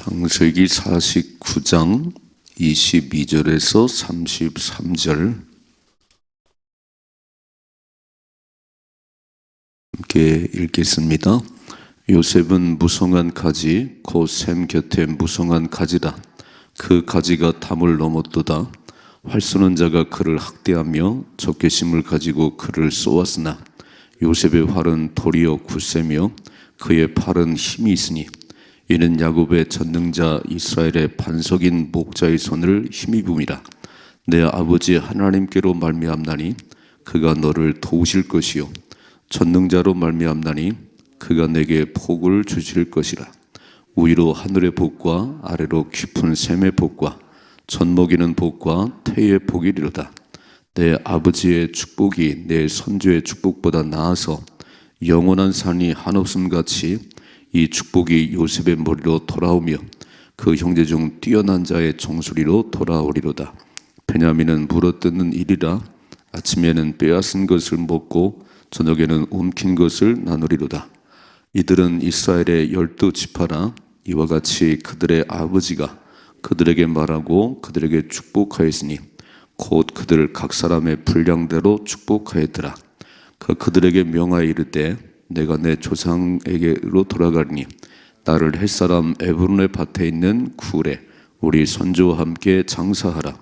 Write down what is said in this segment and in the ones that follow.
창세기 49장 22절에서 33절 함께 읽겠습니다. 요셉은 무성한 가지 곧 샘 곁에 무성한 가지라. 그 가지가 담을 넘었도다. 활 쏘는 자가 그를 학대하며 적개심을 가지고 그를 쏘았으나 요셉의 활은 도리어 굳세며 그의 팔은 힘이 있으니 이는 야곱의 전능자 이스라엘의 반석인 목자의 손을 힘입음이라. 내 아버지 하나님께로 말미암나니 그가 너를 도우실 것이요 전능자로 말미암나니 그가 내게 복을 주실 것이라. 위로 하늘의 복과 아래로 깊은 샘의 복과 젖먹이는 복과 태의 복이리로다. 내 아버지의 축복이 내 선조의 축복보다 나아서 영원한 산이 한없음같이 이 축복이 요셉의 머리로 돌아오며 그 형제 중 뛰어난 자의 정수리로 돌아오리로다. 베냐민은 물어뜯는 일이라. 아침에는 빼앗은 것을 먹고 저녁에는 움킨 것을 나누리로다. 이들은 이스라엘의 12지파라. 이와 같이 그들의 아버지가 그들에게 말하고 그들에게 축복하였으니 곧 그들 각 사람의 분량대로 축복하였더라. 그들에게 명하여 이르되 내가 내 조상에게로 돌아가리니 나를 햇사람 에브론의 밭에 있는 굴에 우리 선조와 함께 장사하라.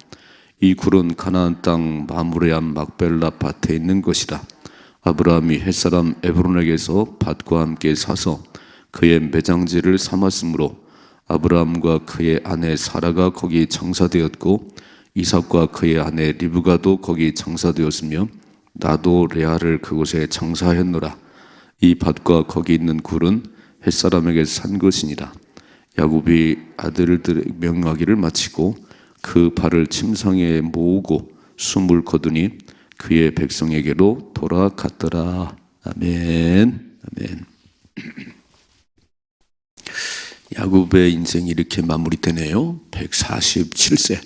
이 굴은 가나안 땅 마므레 암 막벨라 밭에 있는 것이라. 아브라함이 햇사람 에브론에게서 밭과 함께 사서 그의 매장지를 삼았으므로 아브라함과 그의 아내 사라가 거기 장사되었고 이삭과 그의 아내 리브가도 거기 장사되었으며 나도 레아를 그곳에 장사했노라. 이 밭과 거기 있는 굴은 햇사람에게 산 것이니라. 야곱이 아들들의 명하기를 마치고 그 발을 침상에 모으고 숨을 거두니 그의 백성에게로 돌아갔더라. 아멘. 아멘. 야곱의 인생이 이렇게 마무리되네요. 147세,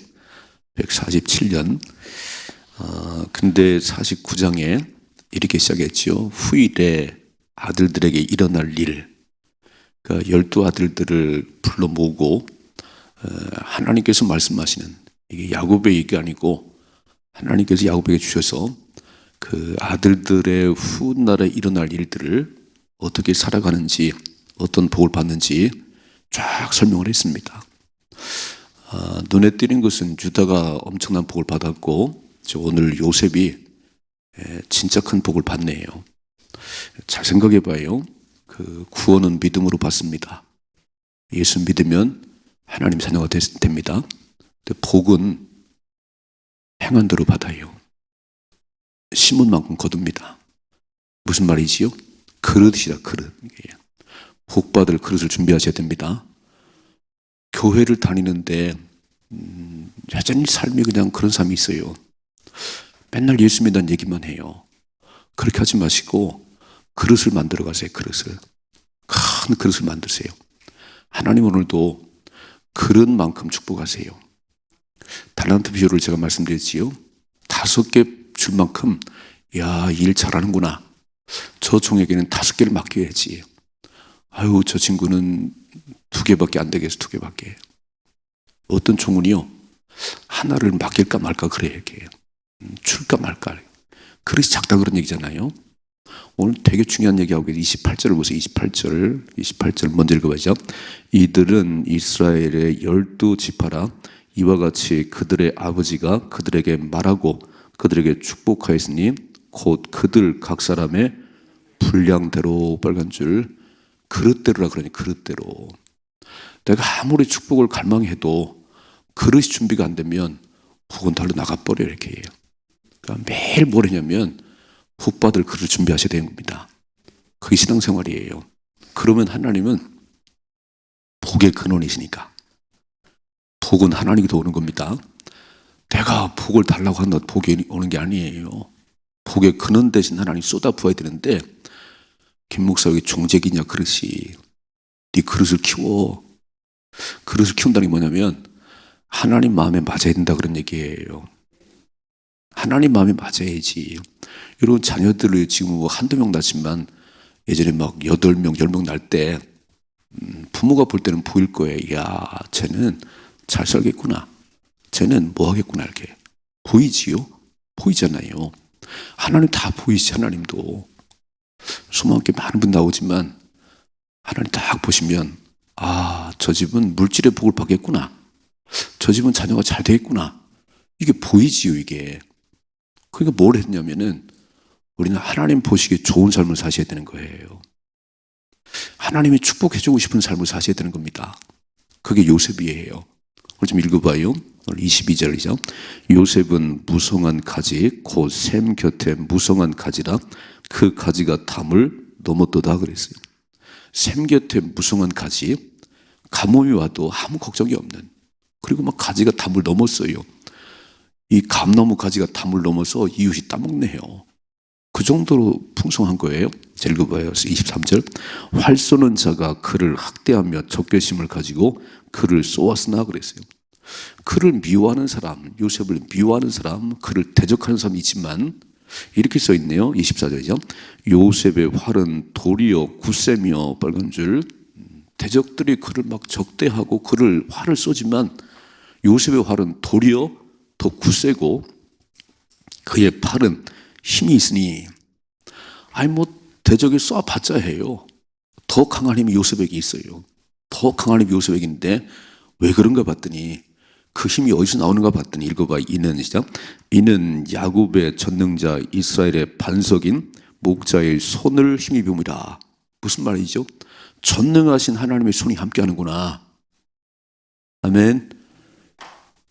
147년. 근데 49장에 이렇게 시작했죠. 후일에 아들들에게 일어날 일. 그러니까 12아들들을 불러 모으고 하나님께서 말씀하시는, 이게 야곱의 얘기가 아니고 하나님께서 야곱에게 주셔서 그 아들들의 훗날에 일어날 일들을 어떻게 살아가는지, 어떤 복을 받는지 쫙 설명을 했습니다. 눈에 띄는 것은 유다가 엄청난 복을 받았고 오늘 요셉이 진짜 큰 복을 받네요. 잘 생각해 봐요. 그 구원은 믿음으로 받습니다. 예수 믿으면 하나님 자녀가 됩니다. 근데 복은 행한 대로 받아요. 심은 만큼 거둡니다. 무슨 말이지요? 그릇이라, 그릇. 복 받을 그릇을 준비하셔야 됩니다. 교회를 다니는데 여전히 삶이 그냥 그런 삶이 있어요. 맨날 예수 믿는 얘기만 해요. 그렇게 하지 마시고 그릇을 만들어 가세요. 그릇을. 큰 그릇을 만드세요. 하나님 오늘도 그릇만큼 축복하세요. 달란트 비유를 제가 말씀드렸지요. 5개 줄 만큼, 야, 일 잘하는구나. 저 종에게는 5개를 맡겨야지. 아유, 저 친구는 2개밖에 안 되겠어. 2개밖에. 어떤 종은요, 하나를 맡길까 말까 그래, 이렇게. 줄까 말까. 그릇이 작다 그런 얘기잖아요. 오늘 되게 중요한 얘기하고 계세요. 28절을 보세요. 28절 먼저 읽어봐야죠. 이들은 이스라엘의 12지파라. 이와 같이 그들의 아버지가 그들에게 말하고 그들에게 축복하였으니 곧 그들 각 사람의 분량대로, 빨간 줄, 그릇대로라 그러니 그릇대로. 내가 아무리 축복을 갈망해도 그릇이 준비가 안 되면 복은 달로 나가버려요. 이렇게 해요. 그러니까 매일 뭘 하냐면 복 받을 그릇을 준비하셔야 되는 겁니다. 그게 신앙생활이에요. 그러면 하나님은 복의 근원이시니까. 복은 하나님께서 오는 겁니다. 내가 복을 달라고 한다고 복이 오는 게 아니에요. 복의 근원 대신 하나님 쏟아 부어야 되는데, 김 목사 여기 종재기냐 그릇이. 네 그릇을 키워. 그릇을 키운다는 게 뭐냐면 하나님 마음에 맞아야 된다 그런 얘기예요. 하나님 마음에 맞아야지. 여러분 자녀들을 지금 뭐 한두 명 낳지만 예전에 막 8명, 10명 낳을 때 부모가 볼 때는 보일 거예요. 야, 쟤는 잘 살겠구나. 쟤는 뭐 하겠구나 이렇게. 보이지요? 보이잖아요. 하나님 다 보이시. 하나님도 수많게 많은 분 나오지만 하나님 딱 보시면 저 집은 물질의 복을 받겠구나. 저 집은 자녀가 잘 되겠구나. 이게 보이지요. 이게. 그러니까 뭘 했냐면은 우리는 하나님 보시기에 좋은 삶을 사셔야 되는 거예요. 하나님이 축복해주고 싶은 삶을 사셔야 되는 겁니다. 그게 요셉이에요. 오늘 좀 읽어봐요. 오늘 22절이죠. 요셉은 무성한 가지 곧 샘 곁에 무성한 가지라 그 가지가 담을 넘었도다 그랬어요. 샘 곁에 무성한 가지, 가뭄이 와도 아무 걱정이 없는, 그리고 막 가지가 담을 넘었어요. 이 감나무 가지가 담을 넘어서 이웃이 따먹네요. 그 정도로 풍성한 거예요. 자, 읽어봐요. 23절. 활 쏘는 자가 그를 학대하며 적개심을 가지고 그를 쏘았으나 그랬어요. 그를 미워하는 사람, 요셉을 미워하는 사람, 그를 대적하는 사람이 있지만 이렇게 써 있네요. 24절이죠. 요셉의 활은 돌이요 굳세며 빨간 줄. 대적들이 그를 막 적대하고 그를 활을 쏘지만 요셉의 활은 돌이요 더 굳세고 그의 팔은 힘이 있으니, 대적이 쏴봤자 해요. 더 강한 힘이 요셉에게 있어요. 더 강한 힘이 요셉에게 있는데 왜 그런가 봤더니, 그 힘이 어디서 나오는가 봤더니 읽어봐. 이는 야곱의 전능자 이스라엘의 반석인 목자의 손을 힘입음이라. 무슨 말이죠? 전능하신 하나님의 손이 함께하는구나. 아멘.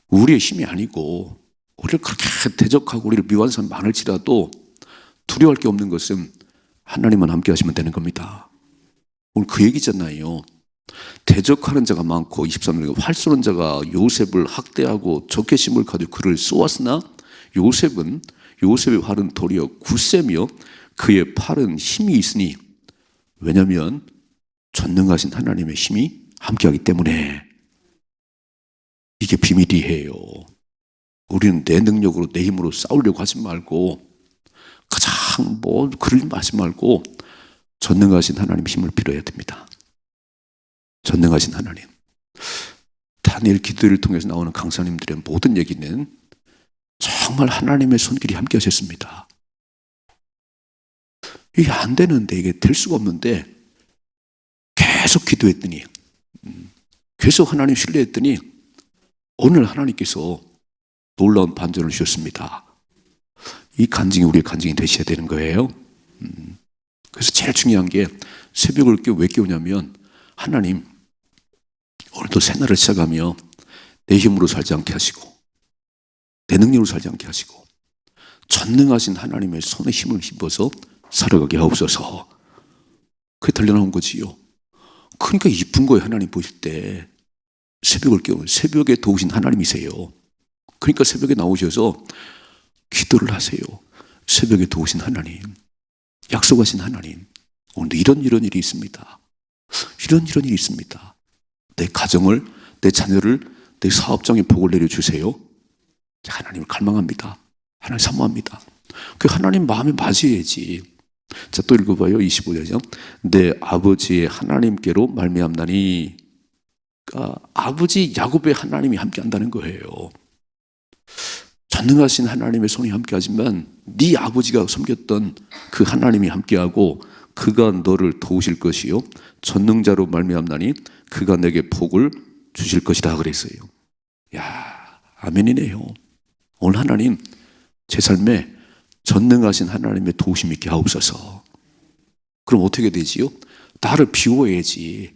우리의 힘이 아니고 우리를 그렇게 대적하고 우리를 미워하는 사람이 많을지라도 두려워할 게 없는 것은 하나님만 함께 하시면 되는 겁니다. 오늘 그 얘기잖아요. 대적하는 자가 많고 23절 활 쏘는 자가 요셉을 학대하고 적개심을 가지고 그를 쏘았으나 요셉의 활은 도리어 굳세며 그의 팔은 힘이 있으니, 왜냐하면 전능하신 하나님의 힘이 함께하기 때문에. 이게 비밀이에요. 우리는 내 능력으로 내 힘으로 싸우려고 하지 말고, 가장 그러지 마지 말고 전능하신 하나님 힘을 빌어야 됩니다. 전능하신 하나님. 다니엘 기도를 통해서 나오는 강사님들의 모든 얘기는 정말 하나님의 손길이 함께 하셨습니다. 이게 안 되는데, 이게 될 수가 없는데 계속 기도했더니, 계속 하나님 신뢰했더니 오늘 하나님께서 놀라운 반전을 주셨습니다. 이 간증이 우리의 간증이 되셔야 되는 거예요. 그래서 제일 중요한 게, 새벽을 왜 깨우냐면, 하나님 오늘도 새날을 시작하며 내 힘으로 살지 않게 하시고 내 능력으로 살지 않게 하시고 전능하신 하나님의 손에 힘을 입어서 살아가게 하옵소서. 그게 들려나온 거지요. 그러니까 이쁜 거예요. 하나님 보실 때 새벽을 깨우면 새벽에 도우신 하나님이세요. 그러니까 새벽에 나오셔서 기도를 하세요. 새벽에 도우신 하나님, 약속하신 하나님, 오늘도 이런 일이 있습니다. 이런 일이 있습니다. 내 가정을, 내 자녀를, 내 사업장에 복을 내려주세요. 하나님을 갈망합니다. 하나님 사모합니다. 그 하나님 마음에 맞아야지. 자, 또 읽어봐요. 25절이죠. 내 아버지의 하나님께로 말미암나니. 그러니까 아버지 야곱의 하나님이 함께한다는 거예요. 전능하신 하나님의 손이 함께하지만 네 아버지가 섬겼던 그 하나님이 함께하고 그가 너를 도우실 것이요 전능자로 말미암나니 그가 내게 복을 주실 것이다 그랬어요. 야, 아멘이네요. 오늘 하나님 제 삶에 전능하신 하나님의 도우심 있게 하옵소서. 그럼 어떻게 되지요? 나를 비워야지.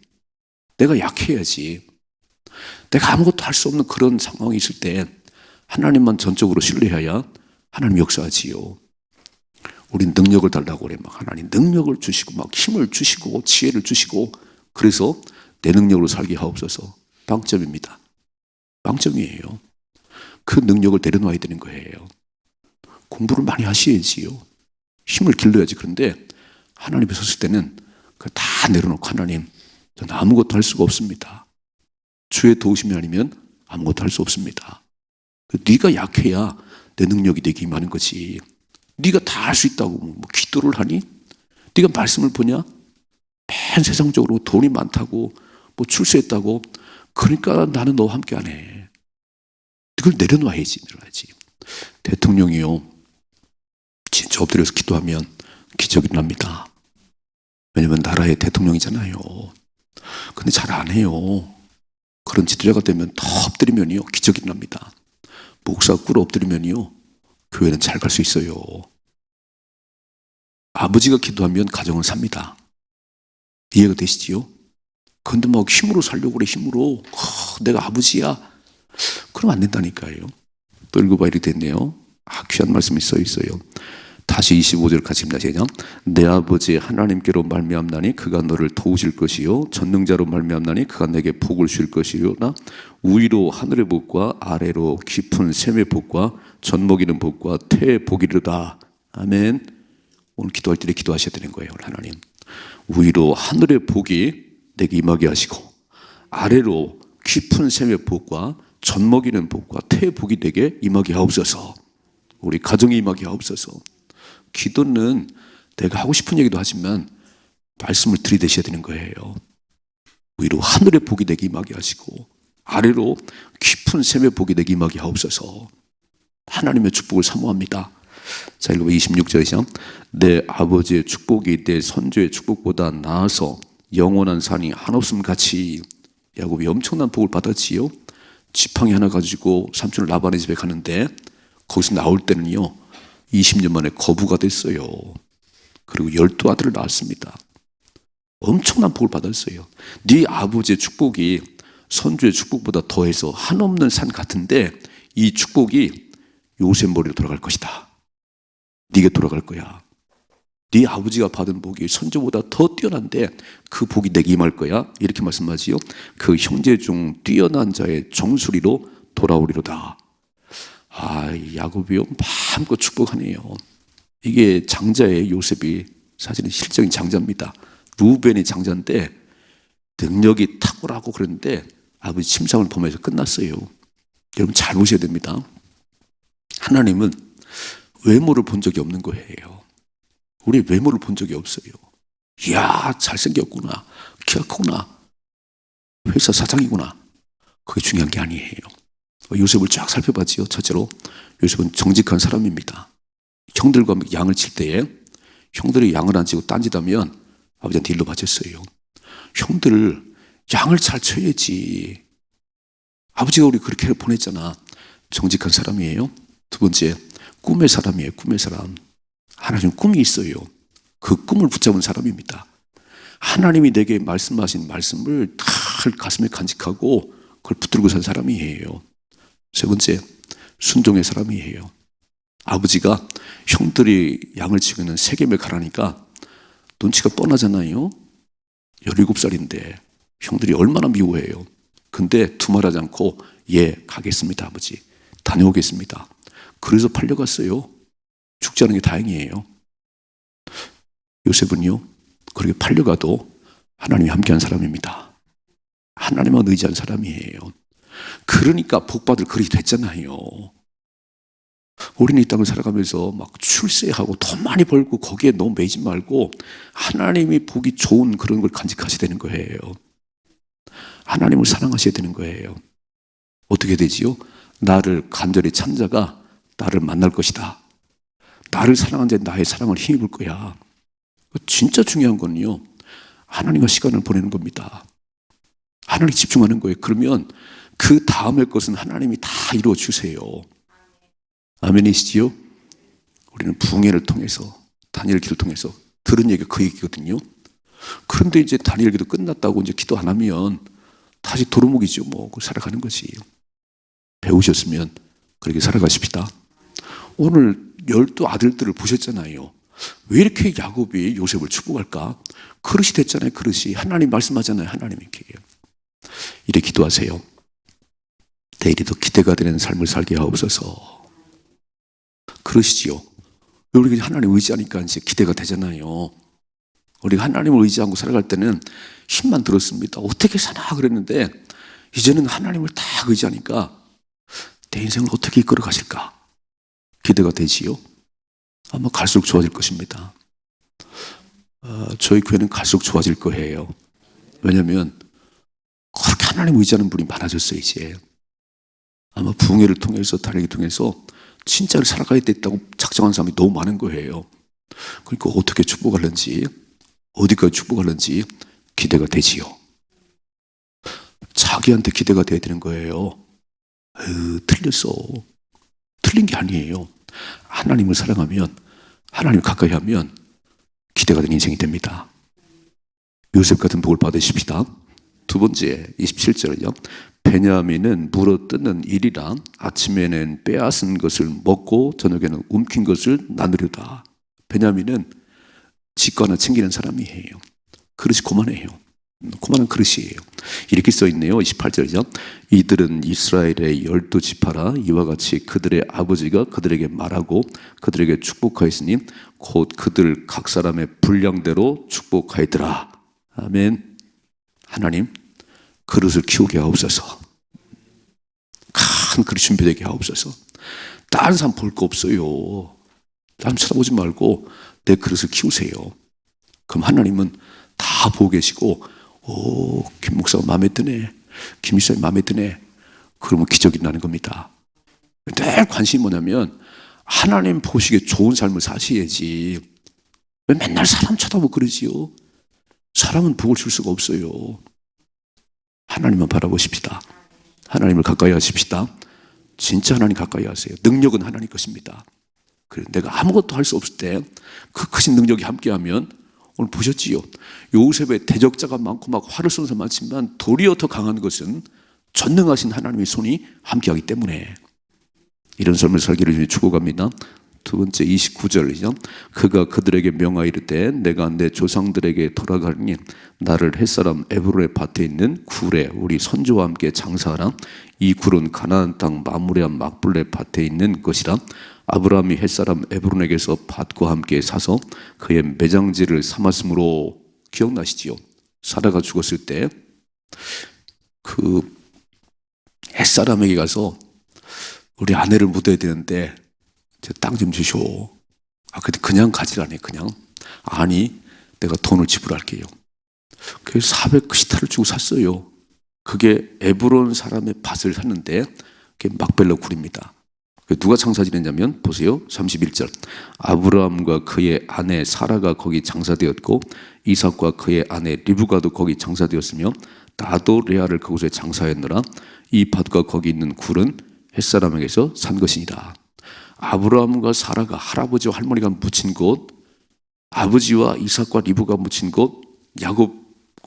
내가 약해야지. 내가 아무것도 할 수 없는 그런 상황이 있을 때 하나님만 전적으로 신뢰해야 하나님 역사하지요. 우린 능력을 달라고 그래. 막 하나님 능력을 주시고 막 힘을 주시고 지혜를 주시고, 그래서 내 능력으로 살게 하옵소서. 빵점입니다. 빵점이에요. 그 능력을 내려놔야 되는 거예요. 공부를 많이 하셔야지요. 힘을 길러야지. 그런데 하나님 앞에 섰을 때는 그걸 다 내려놓고, 하나님 저는 아무것도 할 수가 없습니다. 주의 도우심이 아니면 아무것도 할 수 없습니다. 네가 약해야 내 능력이 내게 임하는 거지. 네가 다 할 수 있다고 뭐 기도를 하니? 네가 말씀을 보냐? 맨 세상적으로 돈이 많다고 뭐 출세했다고 그러니까 나는 너와 함께 안 해. 그걸 내려놔야지. 대통령이요. 진짜 엎드려서 기도하면 기적이 납니다. 왜냐면 나라의 대통령이잖아요. 근데 잘 안 해요. 그런 지도자가 되면 더 엎드리면요 기적이 납니다. 목사 꿇어 엎드리면요 교회는 잘 갈 수 있어요. 아버지가 기도하면 가정은 삽니다. 이해가 되시지요? 근데 막 힘으로 살려고 그래. 힘으로 내가 아버지야 그럼 안 된다니까요. 또 읽어봐 이렇게 됐네요. 귀한 말씀이 써 있어요. 다시 25절 같이 입니다. 시작. 내 아버지 하나님께로 말미암나니 그가 너를 도우실 것이요 전능자로 말미암나니 그가 내게 복을 줄 것이요나 위로 하늘의 복과 아래로 깊은 샘의 복과 젖먹이는 복과 태의 복이로다. 아멘. 오늘 기도할 때 기도하셔야 되는 거예요. 하나님 위로 하늘의 복이 내게 임하게 하시고 아래로 깊은 샘의 복과 젖먹이는 복과 태의 복이 내게 임하게 하옵소서. 우리 가정에 임하게 하옵소서. 기도는 내가 하고 싶은 얘기도 하지만 말씀을 들이대셔야 되는 거예요. 위로 하늘의 복이 내게 임하게 하시고 아래로 깊은 샘의 복이 내게 임하게 하옵소서. 하나님의 축복을 사모합니다. 자, 읽어봐 26절이죠. 내 아버지의 축복이 내 선조의 축복보다 나아서 영원한 산이 한없음 같이. 야곱이 엄청난 복을 받았지요. 지팡이 하나 가지고 삼촌 라반의 집에 가는데 거기서 나올 때는요 20년 만에 거부가 됐어요. 그리고 12아들을 낳았습니다. 엄청난 복을 받았어요. 네 아버지의 축복이 선조의 축복보다 더해서 한없는 산 같은데 이 축복이 요셉 머리로 돌아갈 것이다. 네게 돌아갈 거야. 네 아버지가 받은 복이 선조보다 더 뛰어난데 그 복이 내게 임할 거야. 이렇게 말씀하지요. 그 형제 중 뛰어난 자의 정수리로 돌아오리로다. 야곱이요 마음껏 축복하네요. 이게 장자의 요셉이 사실은 실적인 장자입니다. 루벤이 장자인데 능력이 탁월하고 그랬는데 아버지 침상을 보면서 끝났어요. 여러분 잘 보셔야 됩니다. 하나님은 외모를 본 적이 없는 거예요. 우리 외모를 본 적이 없어요. 이야 잘생겼구나, 키가 크구나, 회사 사장이구나. 그게 중요한 게 아니에요. 요셉을 쫙 살펴봤지요. 첫째로 요셉은 정직한 사람입니다. 형들과 양을 칠 때에 형들이 양을 안 치고 딴짓하면 아버지한테 일로 바쳤어요. 형들 양을 잘 쳐야지. 아버지가 우리 그렇게 보냈잖아. 정직한 사람이에요. 두 번째 꿈의 사람이에요. 꿈의 사람. 하나님 꿈이 있어요. 그 꿈을 붙잡은 사람입니다. 하나님이 내게 말씀하신 말씀을 다 가슴에 간직하고 그걸 붙들고 산 사람이에요. 세 번째 순종의 사람이에요. 아버지가 형들이 양을 치고 있는 세겜에 가라니까 눈치가 뻔하잖아요. 17살인데 형들이 얼마나 미워해요. 근데 두말하지 않고 예 가겠습니다 아버지. 다녀오겠습니다. 그래서 팔려갔어요. 죽지 않은 게 다행이에요. 요셉은요 그렇게 팔려가도 하나님이 함께한 사람입니다. 하나님만 의지한 사람이에요. 그러니까 복받을 그릇이 됐잖아요. 우리는 이 땅을 살아가면서 막 출세하고 돈 많이 벌고 거기에 너무 매지 말고 하나님이 보기 좋은 그런 걸 간직하셔야 되는 거예요. 하나님을 사랑하셔야 되는 거예요. 어떻게 되지요? 나를 간절히 찬 자가 나를 만날 것이다. 나를 사랑한 자 나의 사랑을 힘입을 거야. 진짜 중요한 건요 하나님과 시간을 보내는 겁니다. 하나님 집중하는 거예요. 그러면 그 다음의 것은 하나님이 다 이루어 주세요. 아멘이시지요? 우리는 부흥회를 통해서 다니엘 기도를 통해서 들은 얘기가 그 얘기거든요. 그런데 이제 다니엘 기도 끝났다고 이제 기도 안 하면 다시 도루묵이죠. 뭐 살아가는 것이. 배우셨으면 그렇게 살아가십시다. 오늘 12아들들을 보셨잖아요. 왜 이렇게 야곱이 요셉을 축복할까? 그릇이 됐잖아요. 그릇이. 하나님 말씀하잖아요. 하나님께. 이렇게 기도하세요. 내일이도 기대가 되는 삶을 살게 하옵소서. 그러시지요. 우리가 하나님 의지하니까 이제 기대가 되잖아요. 우리가 하나님을 의지하고 살아갈 때는 힘만 들었습니다. 어떻게 사나 그랬는데 이제는 하나님을 다 의지하니까 내 인생을 어떻게 이끌어 가실까? 기대가 되지요. 아마 갈수록 좋아질 것입니다. 저희 교회는 갈수록 좋아질 거예요. 왜냐하면 그렇게 하나님 의지하는 분이 많아졌어요. 이제 아마 부흥회를 통해서 달리기 통해서 진짜로 살아가야 됐다고 작정한 사람이 너무 많은 거예요. 그러니까 어떻게 축복하는지 어디까지 축복하는지 기대가 되지요. 자기한테 기대가 돼야 되는 거예요. 틀렸어. 틀린 게 아니에요. 하나님을 사랑하면 하나님을 가까이 하면 기대가 되는 인생이 됩니다. 요셉 같은 복을 받으십시다. 두 번째 27절은요. 베냐민은 물어뜯는 일이라 아침에는 빼앗은 것을 먹고 저녁에는 움킨 것을 나누려다. 베냐민은 지거 하나 챙기는 사람이에요. 그릇이 고만해요. 고만한 그릇이에요. 이렇게 써있네요. 28절이죠. 이들은 이스라엘의 12지파라 이와 같이 그들의 아버지가 그들에게 말하고 그들에게 축복하였으니 곧 그들 각 사람의 분량대로 축복하였더라. 아멘. 하나님 그릇을 키우게 하옵소서. 큰 그릇 준비되게 하옵소서. 다른 사람 볼 거 없어요. 사람 쳐다보지 말고 내 그릇을 키우세요. 그럼 하나님은 다 보고 계시고 김 목사가 마음에 드네, 김 목사님 마음에 드네, 그러면 기적이 나는 겁니다. 늘 관심이 뭐냐면 하나님 보시기에 좋은 삶을 사셔야지 왜 맨날 사람 쳐다보고 그러지요. 사람은 복을 줄 수가 없어요. 하나님만 바라보십시다. 하나님을 가까이 하십시다. 진짜 하나님 가까이 하세요. 능력은 하나님 것입니다. 그래, 내가 아무것도 할 수 없을 때 그 크신 능력이 함께하면, 오늘 보셨지요? 요셉의 대적자가 많고 막 화를 쏘는 사람 많지만 도리어 더 강한 것은 전능하신 하나님의 손이 함께하기 때문에 이런 삶을 살기를 축복합니다. 두 번째 29절이죠. 그가 그들에게 명하이르되 내가 내 조상들에게 돌아가니 나를 햇사람 에브론의 밭에 있는 굴에 우리 선조와 함께 장사하라. 이 굴은 가나안 땅 마므레한 막불레 밭에 있는 것이라. 아브라함이 햇사람 에브론에게서 밭과 함께 사서 그의 매장지를 삼았으므로. 기억나시지요? 사라가 죽었을 때 그 햇사람에게 가서 우리 아내를 묻어야 되는데 땅 좀 주시오. 근데 그냥 가지라네. 그냥. 아니, 내가 돈을 지불할게요. 그래서 400시타를 주고 샀어요. 그게 에브론 사람의 밭을 샀는데 그게 막벨라 굴입니다. 누가 장사 지냈냐면 보세요. 31절. 아브라함과 그의 아내 사라가 거기 장사되었고 이삭과 그의 아내 리브가도 거기 장사되었으며 나도 레아를 그곳에 장사했노라. 이 밭과 거기 있는 굴은 햇사람에게서 산 것이니라. 아브라함과 사라가 할아버지와 할머니가 묻힌 곳, 아버지와 이삭과 리브가 묻힌 곳,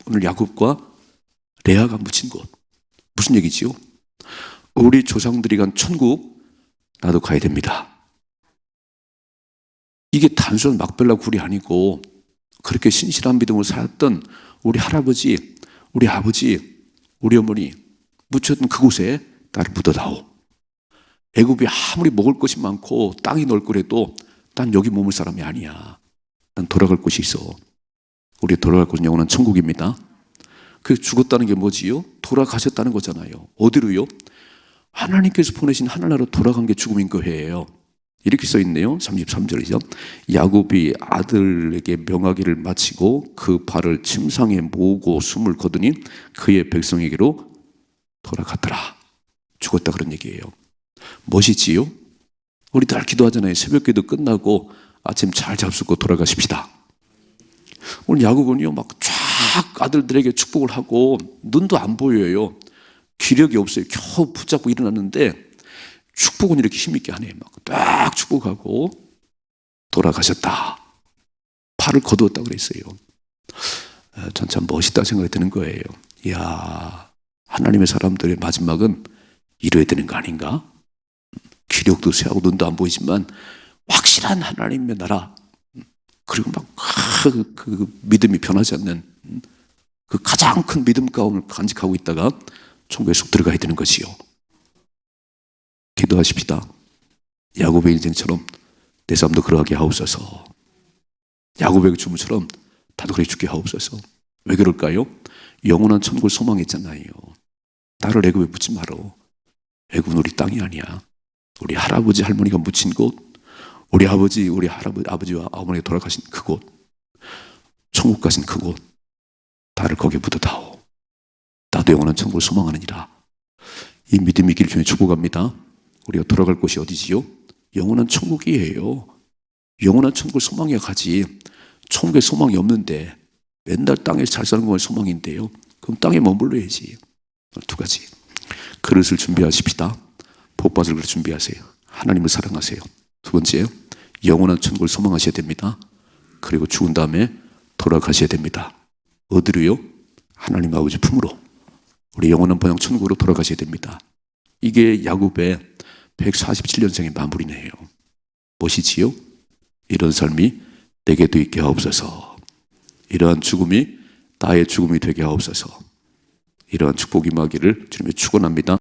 오늘 야곱과 레아가 묻힌 곳. 무슨 얘기지요? 우리 조상들이 간 천국 나도 가야 됩니다. 이게 단순한 막벨라 굴이 아니고 그렇게 신실한 믿음으로 살았던 우리 할아버지, 우리 아버지, 우리 어머니 묻혔던 그곳에 나를 묻어다오. 애굽이 아무리 먹을 것이 많고 땅이 넓고래도 난 여기 머물 사람이 아니야. 난 돌아갈 곳이 있어. 우리 돌아갈 곳은 영원한 천국입니다. 그래서 죽었다는 게 뭐지요? 돌아가셨다는 거잖아요. 어디로요? 하나님께서 보내신 하늘나라로 돌아간 게 죽음인 거예요. 이렇게 써있네요. 33절이죠. 야곱이 아들에게 명하기를 마치고 그 발을 침상에 모으고 숨을 거두니 그의 백성에게로 돌아갔더라. 죽었다 그런 얘기예요. 멋있지요? 우리 날 기도하잖아요. 새벽기도 끝나고 아침 잘 잡수고 돌아가십시다. 오늘 야곱은요 막 쫙 아들들에게 축복을 하고 눈도 안 보여요. 기력이 없어요. 겨우 붙잡고 일어났는데 축복은 이렇게 힘있게 하네요. 막 딱 축복하고 돌아가셨다. 팔을 거두었다 그랬어요. 전 참 멋있다 생각이 드는 거예요. 이야, 하나님의 사람들의 마지막은 이뤄야 되는 거 아닌가? 기력도 쇠하고 눈도 안 보이지만 확실한 하나님의 나라, 그리고 막 그 믿음이 변하지 않는 그 가장 큰 믿음 가운을 간직하고 있다가 천국에 쏙 들어가야 되는 것이요. 기도하십시다. 야곱의 인생처럼 내 삶도 그러하게 하옵소서. 야곱의 주문처럼 나도 그렇게 죽게 하옵소서. 왜 그럴까요? 영원한 천국을 소망했잖아요. 나를 애굽에 묻지 말어. 애굽은 우리 땅이 아니야. 우리 할아버지 할머니가 묻힌 곳, 우리 아버지 우리 할아버지 아버지와 어머니가 돌아가신 그곳, 천국까진 크고 나를 거기에 묻어다오. 나도 영원한 천국을 소망하느니라. 이 믿음의 길 중에 축복합니다. 우리가 돌아갈 곳이 어디지요? 영원한 천국이에요. 영원한 천국을 소망해 가지. 천국에 소망이 없는데 맨날 땅에서 잘 사는 건 소망인데요. 그럼 땅에 머물러야지. 두 가지. 그릇을 준비하십시다. 복 받을 그릇 준비하세요. 하나님을 사랑하세요. 두 번째, 영원한 천국을 소망하셔야 됩니다. 그리고 죽은 다음에 돌아가셔야 됩니다. 어디로요? 하나님 아버지 품으로. 우리 영원한 번영 천국으로 돌아가셔야 됩니다. 이게 야곱의 147년생의 마무리네요. 무엇이지요? 이런 삶이 내게도 있게 하옵소서. 이러한 죽음이 나의 죽음이 되게 하옵소서. 이러한 축복이 임하기를 주님의 축원합니다.